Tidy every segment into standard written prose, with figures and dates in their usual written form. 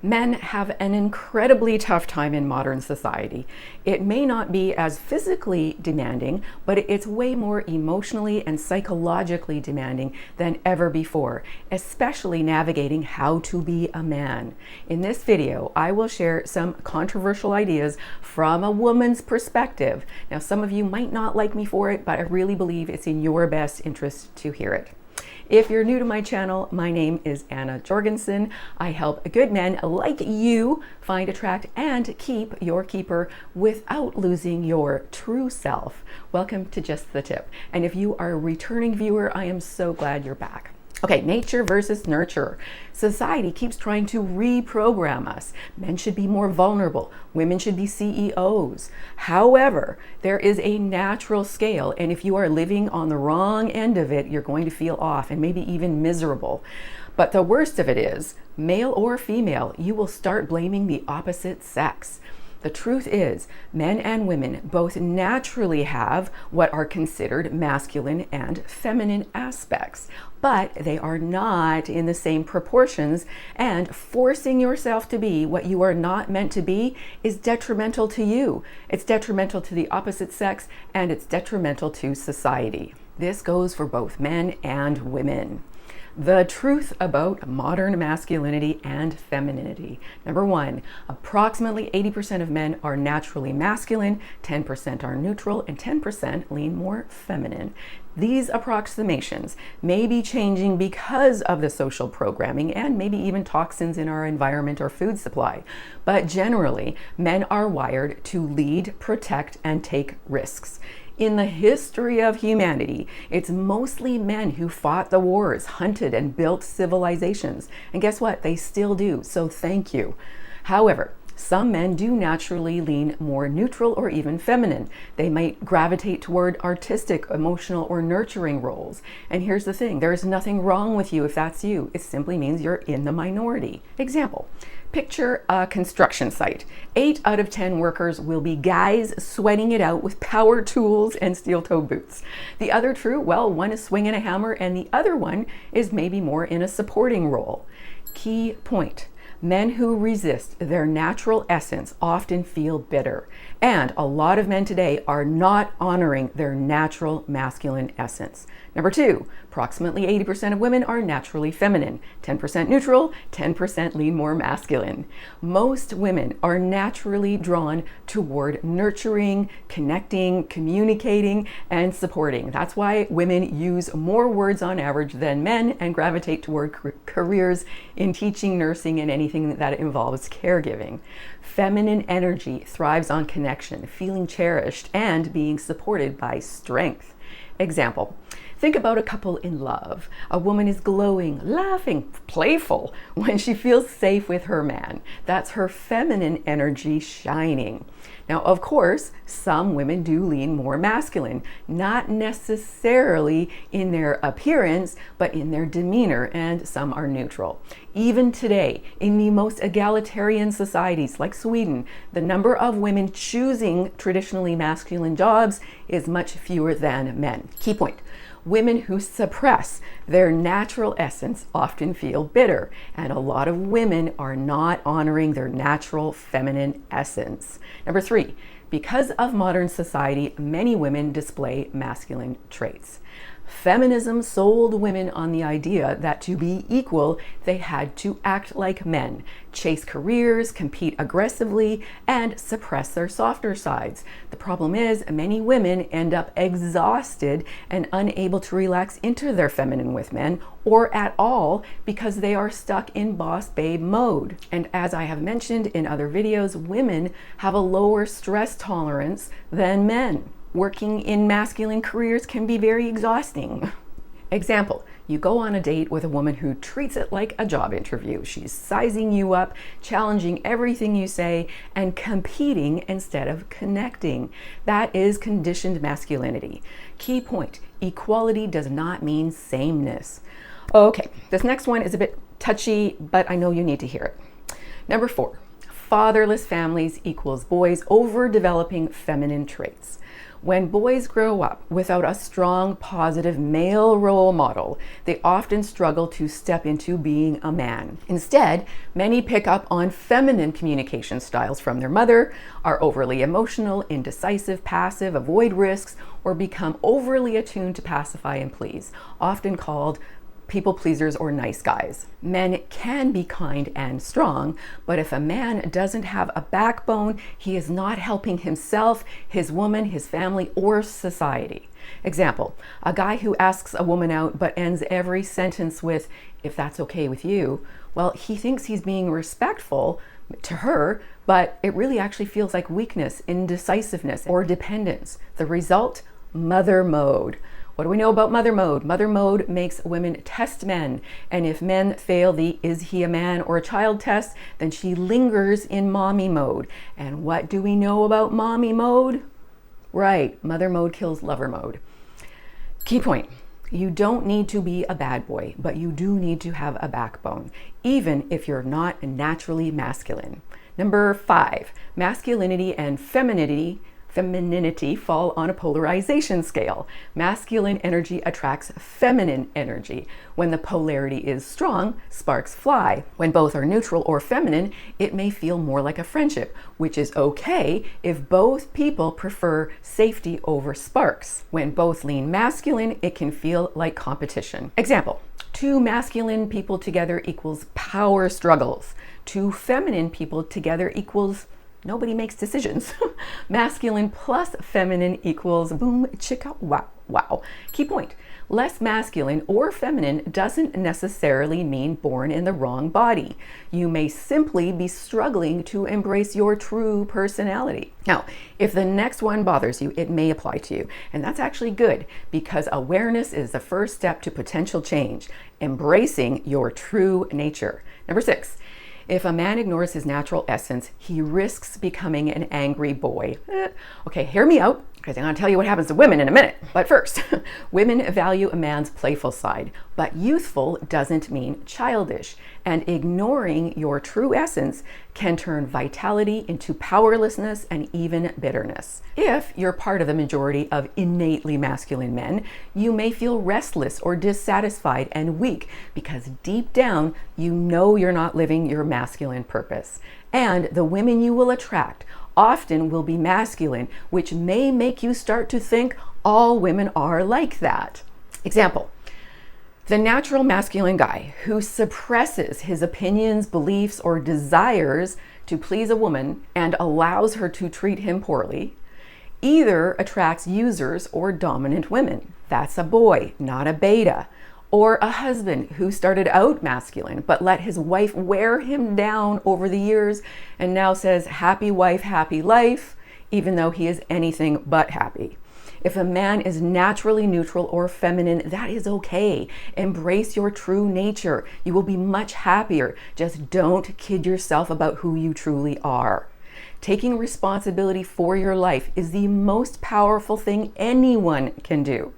Men have an incredibly tough time in modern society. It may not be as physically demanding, but it's way more emotionally and psychologically demanding than ever before, especially navigating how to be a man. In this video, I will share some controversial ideas from a woman's perspective. Now, some of you might not like me for it, but I really believe it's in your best interest to hear it. If you're new to my channel, my name is Anna Jorgensen. I help good men like you find, attract, and keep your keeper without losing your true self. Welcome to Just the Tip. And if you are a returning viewer, I am so glad you're back. Okay, nature versus nurture. Society keeps trying to reprogram us. Men should be more vulnerable. Women should be CEOs. However, there is a natural scale, and if you are living on the wrong end of it, you're going to feel off and maybe even miserable. But the worst of it is, male or female, you will start blaming the opposite sex. The truth is, men and women both naturally have what are considered masculine and feminine aspects, but they are not in the same proportions, and forcing yourself to be what you are not meant to be is detrimental to you. It's detrimental to the opposite sex, and it's detrimental to society. This goes for both men and women. The truth about modern masculinity and femininity. Number one, approximately 80% of men are naturally masculine, 10% are neutral, and 10% lean more feminine. These approximations may be changing because of the social programming and maybe even toxins in our environment or food supply. But generally, men are wired to lead, protect, and take risks. In the history of humanity, it's mostly men who fought the wars, hunted, and built civilizations. And guess what? They still do, so thank you. However, some men do naturally lean more neutral or even feminine. They might gravitate toward artistic, emotional, or nurturing roles. And here's the thing, there is nothing wrong with you if that's you. It simply means you're in the minority. Example. Picture a construction site. 8 out of 10 workers will be guys sweating it out with power tools and steel-toe boots. The other true, well, one is swinging a hammer and the other one is maybe more in a supporting role. Key point. Men who resist their natural essence often feel bitter. And a lot of men today are not honoring their natural masculine essence. Number two, approximately 80% of women are naturally feminine, 10% neutral, 10% lean more masculine. Most women are naturally drawn toward nurturing, connecting, communicating, and supporting. That's why women use more words on average than men and gravitate toward careers in teaching, nursing, and anything that involves caregiving. Feminine energy thrives on connection, feeling cherished, and being supported by strength. Example. Think about a couple in love. A woman is glowing, laughing, playful when she feels safe with her man. That's her feminine energy shining. Now, of course, some women do lean more masculine, not necessarily in their appearance, but in their demeanor, and some are neutral. Even today, in the most egalitarian societies like Sweden, the number of women choosing traditionally masculine jobs is much fewer than men. Key point. Women who suppress their natural essence often feel bitter, and a lot of women are not honoring their natural feminine essence. Number three, because of modern society, many women display masculine traits. Feminism sold women on the idea that to be equal, they had to act like men, chase careers, compete aggressively, and suppress their softer sides. The problem is, many women end up exhausted and unable to relax into their feminine with men, or at all, because they are stuck in boss babe mode. And as I have mentioned in other videos, women have a lower stress tolerance than men. Working in masculine careers can be very exhausting. Example, you go on a date with a woman who treats it like a job interview. She's sizing you up, challenging everything you say, and competing instead of connecting. That is conditioned masculinity. Key point, equality does not mean sameness. Okay, this next one is a bit touchy, but I know you need to hear it. Number four. fatherless families equals boys overdeveloping feminine traits. When boys grow up without a strong, positive male role model, they often struggle to step into being a man. Instead, many pick up on feminine communication styles from their mother, are overly emotional, indecisive, passive, avoid risks, or become overly attuned to pacify and please, often called people pleasers or nice guys. Men can be kind and strong, but if a man doesn't have a backbone, he is not helping himself, his woman, his family, or society. Example, a guy who asks a woman out but ends every sentence with, "if that's okay with you," well, he thinks he's being respectful to her, but it really actually feels like weakness, indecisiveness, or dependence. The result? Mother mode. What do we know about mother mode? Mother mode makes women test men. And if men fail the "is he a man or a child" test, then she lingers in mommy mode. And what do we know about mommy mode? Right, mother mode kills lover mode. Key point. You don't need to be a bad boy, but you do need to have a backbone, even if you're not naturally masculine. Number 5, masculinity and femininity fall on a polarization scale. Masculine energy attracts feminine energy. When the polarity is strong, sparks fly. When both are neutral or feminine, it may feel more like a friendship, which is okay if both people prefer safety over sparks. When both lean masculine, it can feel like competition. Example, 2 masculine people together equals power struggles. 2 feminine people together equals nobody makes decisions. Masculine plus feminine equals boom, chicka, wow, wow. Key point. Less masculine or feminine doesn't necessarily mean born in the wrong body. You may simply be struggling to embrace your true personality. Now, if the next one bothers you, it may apply to you. And that's actually good because awareness is the first step to potential change, embracing your true nature. Number 6. If a man ignores his natural essence, he risks becoming an angry boy. Okay, hear me out, because I'm going to tell you what happens to women in a minute. But first, women value a man's playful side, but youthful doesn't mean childish. And ignoring your true essence can turn vitality into powerlessness and even bitterness. If you're part of the majority of innately masculine men, you may feel restless or dissatisfied and weak because deep down, you know you're not living your masculine purpose. And the women you will attract often will be masculine, which may make you start to think all women are like that. Example, the natural masculine guy who suppresses his opinions, beliefs, or desires to please a woman and allows her to treat him poorly either attracts users or dominant women. That's a boy, not a beta. Or a husband who started out masculine but let his wife wear him down over the years and now says happy wife, happy life, even though he is anything but happy. If a man is naturally neutral or feminine, that is okay. Embrace your true nature. You will be much happier. Just don't kid yourself about who you truly are. Taking responsibility for your life is the most powerful thing anyone can do.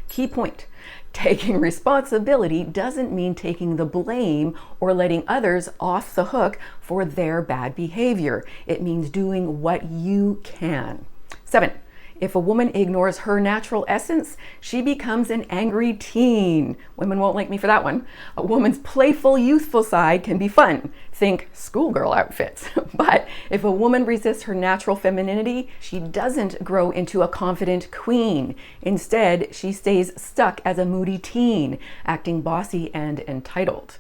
Key point. Taking responsibility doesn't mean taking the blame or letting others off the hook for their bad behavior. It means doing what you can. 7. If a woman ignores her natural essence, she becomes an angry teen. Women won't like me for that one. A woman's playful, youthful side can be fun. Think schoolgirl outfits. But if a woman resists her natural femininity, she doesn't grow into a confident queen. Instead, she stays stuck as a moody teen, acting bossy and entitled.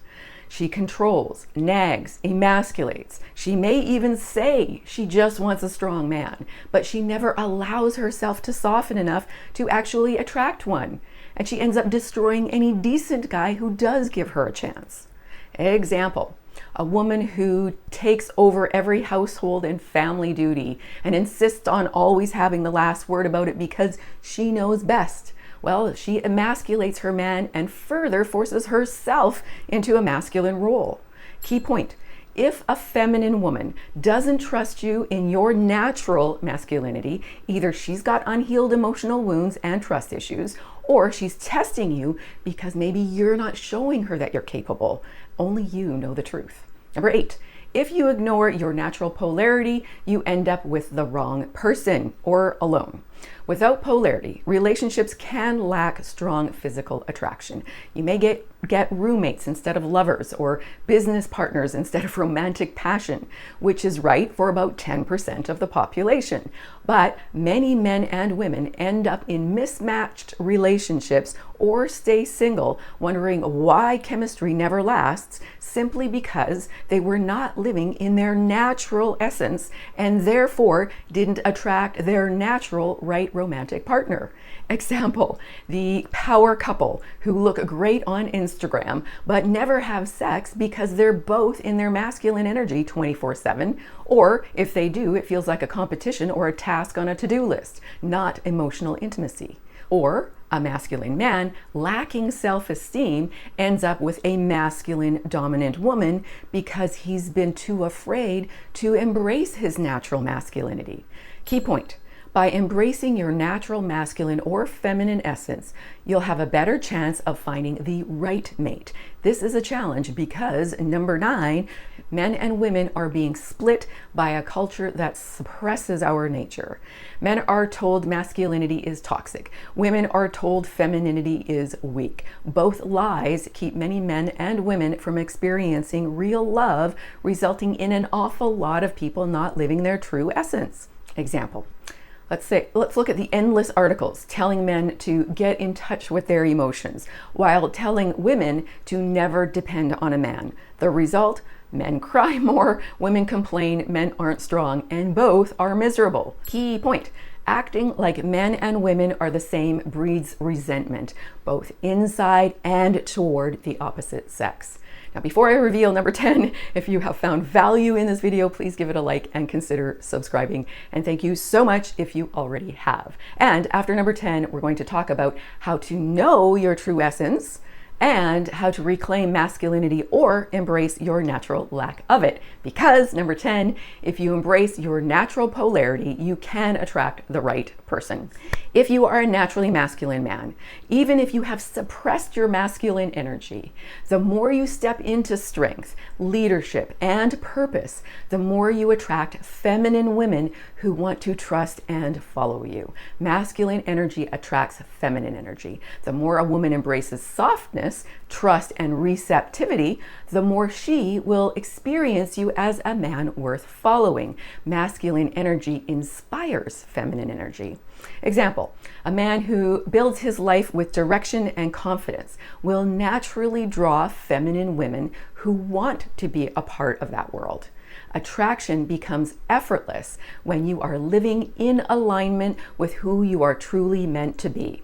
She controls, nags, emasculates. She may even say she just wants a strong man, but she never allows herself to soften enough to actually attract one. And she ends up destroying any decent guy who does give her a chance. Example, a woman who takes over every household and family duty and insists on always having the last word about it because she knows best. Well, she emasculates her man and further forces herself into a masculine role. Key point, if a feminine woman doesn't trust you in your natural masculinity, either she's got unhealed emotional wounds and trust issues, or she's testing you because maybe you're not showing her that you're capable. Only you know the truth. Number 8, If you ignore your natural polarity, you end up with the wrong person or alone. Without polarity, relationships can lack strong physical attraction. You may get roommates instead of lovers, or business partners instead of romantic passion, which is right for about 10% of the population. But many men and women end up in mismatched relationships or stay single, wondering why chemistry never lasts, simply because they were not living in their natural essence and therefore didn't attract their natural right romantic partner. Example, the power couple who look great on Instagram but never have sex because they're both in their masculine energy 24/7, or if they do, it feels like a competition or a task on a to-do list, not emotional intimacy. Or a masculine man lacking self-esteem ends up with a masculine dominant woman because he's been too afraid to embrace his natural masculinity. Key point: by embracing your natural masculine or feminine essence, you'll have a better chance of finding the right mate. This is a challenge because, number 9, men and women are being split by a culture that suppresses our nature. Men are told masculinity is toxic. Women are told femininity is weak. Both lies keep many men and women from experiencing real love, resulting in an awful lot of people not living their true essence. Example. Let's look at the endless articles telling men to get in touch with their emotions while telling women to never depend on a man. The result? Men cry more, women complain, men aren't strong, and both are miserable. Key point: acting like men and women are the same breeds resentment, both inside and toward the opposite sex. Now, before I reveal number 10, if you have found value in this video, please give it a like and consider subscribing. And thank you so much if you already have. And after number 10, we're going to talk about how to know your true essence and how to reclaim masculinity or embrace your natural lack of it. Because number 10, if you embrace your natural polarity, you can attract the right person. If you are a naturally masculine man, even if you have suppressed your masculine energy, the more you step into strength, leadership, and purpose, the more you attract feminine women who want to trust and follow you. Masculine energy attracts feminine energy. The more a woman embraces softness, trust, and receptivity, the more she will experience you as a man worth following. Masculine energy inspires feminine energy. Example, a man who builds his life with direction and confidence will naturally draw feminine women who want to be a part of that world. Attraction becomes effortless when you are living in alignment with who you are truly meant to be.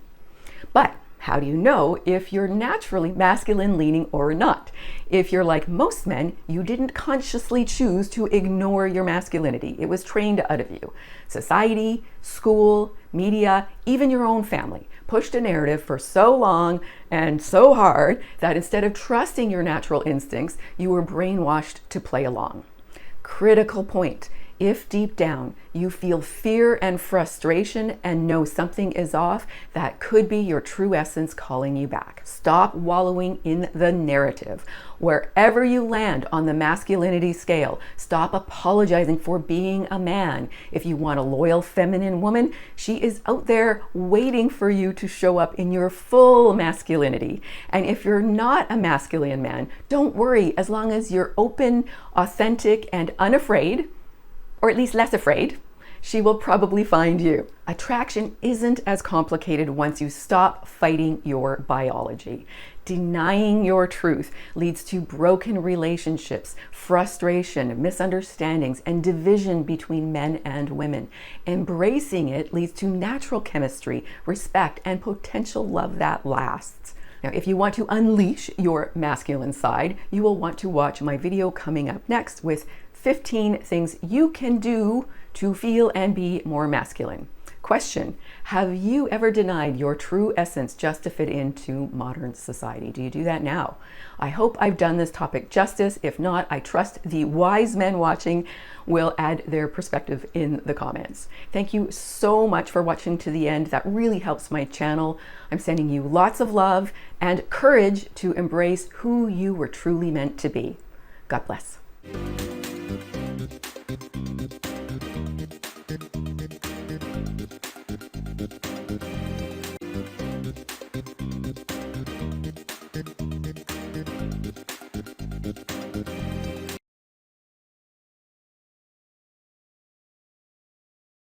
But how do you know if you're naturally masculine leaning or not? If you're like most men, you didn't consciously choose to ignore your masculinity. It was trained out of you. Society, school, media, even your own family pushed a narrative for so long and so hard that instead of trusting your natural instincts, you were brainwashed to play along. Critical point. If deep down you feel fear and frustration and know something is off, that could be your true essence calling you back. Stop wallowing in the narrative. Wherever you land on the masculinity scale, stop apologizing for being a man. If you want a loyal feminine woman, she is out there waiting for you to show up in your full masculinity. And if you're not a masculine man, don't worry, as long as you're open, authentic, and unafraid, or at least less afraid, she will probably find you. Attraction isn't as complicated once you stop fighting your biology. Denying your truth leads to broken relationships, frustration, misunderstandings, and division between men and women. Embracing it leads to natural chemistry, respect, and potential love that lasts. Now, if you want to unleash your masculine side, you will want to watch my video coming up next with 15 things you can do to feel and be more masculine. Question: have you ever denied your true essence just to fit into modern society? Do you do that now? I hope I've done this topic justice. If not, I trust the wise men watching will add their perspective in the comments. Thank you so much for watching to the end. That really helps my channel. I'm sending you lots of love and courage to embrace who you were truly meant to be. God bless.